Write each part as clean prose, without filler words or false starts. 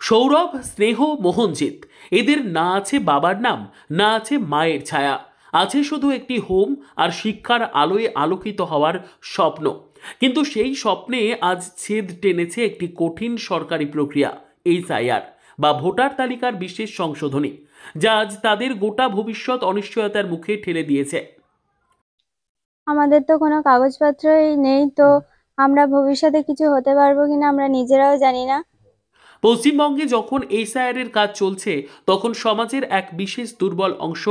সৌরভ, স্নেহ, মোহনজিৎ এদের না আছে বাবার নাম, না আছে মায়ের ছায়া, আছে শুধু একটি হোম আর শিক্ষার আলোয় আলোকিত হওয়ার স্বপ্ন। কিন্তু সেই স্বপ্নে আজ ছেদ টেনেছে একটি কঠিন সরকারি প্রক্রিয়া, এইচআইআর বা ভোটার তালিকার বিশেষ সংশোধনী, যা আজ তাদের গোটা ভবিষ্যৎ অনিশ্চয়তার মুখে ঠেলে দিয়েছে। আমাদের তো কোনো কাগজপত্রই নেই, তো আমরা ভবিষ্যতে কিছু হতে পারবো কিনা আমরা নিজেরাও জানি না। পশ্চিমবঙ্গে যখন এইচআইআর এর কাজ চলছে, তখন সমাজের এক বিশেষ দুর্বল অংশ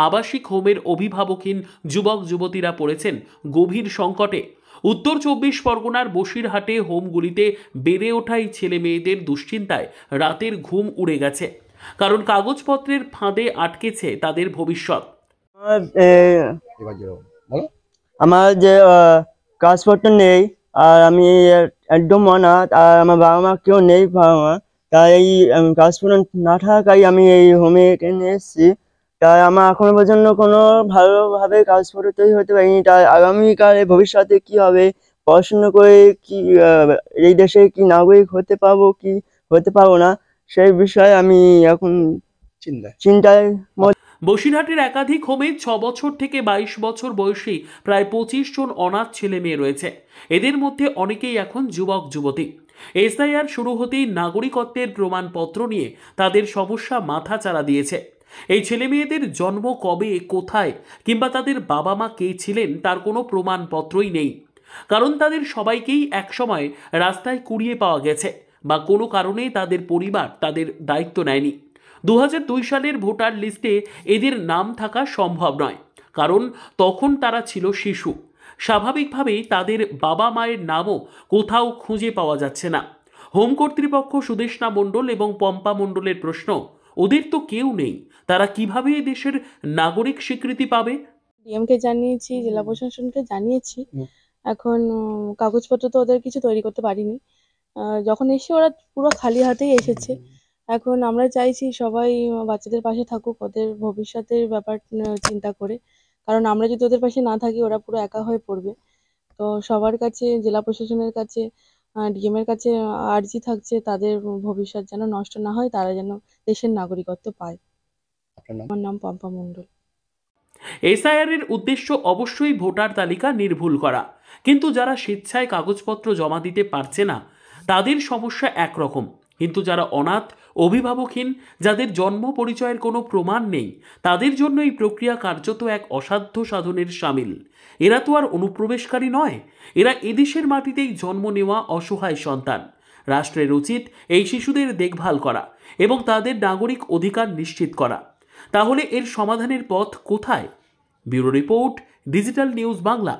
আবাসিক হোমের অভিভাবকহীন যুবক যুবতীরা পড়েছেন গভীর সংকটে। উত্তর 24 পরগনার বসিরহাটে হোমগুলিতে বেড়ে ওঠা এই ছেলে মেয়েদের দুশ্চিন্তায় রাতের ঘুম উড়ে গেছে, কারণ কাগজপত্রের ফাঁদে আটকেছে তাদের ভবিষ্যৎ। আমার যে কাগজপত্র নেই, আর আমি একদম অনাথ, আর আমার বাবা মা কেউ নেই, বাবা মা, তাই এই কাগজপত্র না থাকায় আমি এই হোমে এখানে এসেছি। তাই আমার এখনো পর্যন্ত কোনো ভালোভাবে কাগজপত্র তৈরি হতে পারিনি। তাই আগামীকালে ভবিষ্যতে কি হবে, পড়াশুনো করে কি এই দেশে কি নাগরিক হতে পারবো কি হতে পারবো না, সেই বিষয়ে আমি এখন চিন্তায়। বসিরহাটের একাধিক হোমে 6 বছর থেকে 22 বছর বয়সী প্রায় 25 জন অনাথ ছেলে মেয়ে রয়েছে। এদের মধ্যে অনেকেই এখন যুবক যুবতী। এসআইআর শুরু হতেই নাগরিকত্বের প্রমাণপত্র নিয়ে তাদের সমস্যা মাথা চাড়া দিয়েছে। এই ছেলে মেয়েদের জন্ম কবে, কোথায় কিংবা তাদের বাবা মা কে ছিলেন তার কোনো প্রমাণপত্রই নেই, কারণ তাদের সবাইকেই একসময় রাস্তায় কুড়িয়ে পাওয়া গেছে বা কোনো কারণে তাদের পরিবার তাদের দায়িত্ব নেয়নি। 2002 সালের ভোটার লিস্টে এদের নাম থাকা সম্ভব নয়, কারণ তখন তারা ছিল শিশু। স্বাভাবিকভাবেই তাদের বাবা মায়ের নামও কোথাও খুঁজে পাওয়া যাচ্ছে না। হোম কর্তৃপক্ষ সুদেষ্ণা মণ্ডল এবং পম্পা মণ্ডলের প্রশ্ন, ওদের তো কেউ নেই, তারা কিভাবে দেশের নাগরিক স্বীকৃতি পাবে? ডিএমকে জানিয়েছি, জেলা প্রশাসনকে জানিয়েছি। এখন কাগজপত্র তো ওদের কিছু তৈরি করতে পারিনি। যখন এসে ওরা পুরো খালি হাতেই এসেছে। এখন আমরা চাইছি সবাই বাচ্চাদের পাশে থাকুক, ওদের ভবিষ্যতের ব্যাপার চিন্তা করে, কারণ আমরা যদি ওদের পাশে না থাকি ওরা পুরো একা হয়ে পড়বে। তো সবার কাছে, জেলা প্রশাসনের কাছে, ডিএমের কাছে আর্জি থাকছে তাদের ভবিষ্যৎ যেন নষ্ট না হয়, তারা যেন দেশের নাগরিকত্ব পায়। আমার নাম পম্পা মণ্ডল। এসআইআর এর উদ্দেশ্য অবশ্যই ভোটার তালিকা নির্ভুল করা, কিন্তু যারা স্বেচ্ছায় কাগজপত্র জমা দিতে পারছে না তাদের সমস্যা একরকম, কিন্তু যারা অনাথ, অভিভাবকহীন, যাদের জন্ম পরিচয়ের কোনো প্রমাণ নেই, তাদের জন্য এই প্রক্রিয়া কার্যত এক অসাধ্য সাধনের সামিল। এরা তো আর অনুপ্রবেশকারী নয়, এরা এদেশের মাটিতেই জন্ম নেওয়া অসহায় সন্তান। রাষ্ট্রের উচিত এই শিশুদের দেখভাল করা এবং তাদের নাগরিক অধিকার নিশ্চিত করা। তাহলে এর সমাধানের পথ কোথায়? Bureau report, digital news Bangla.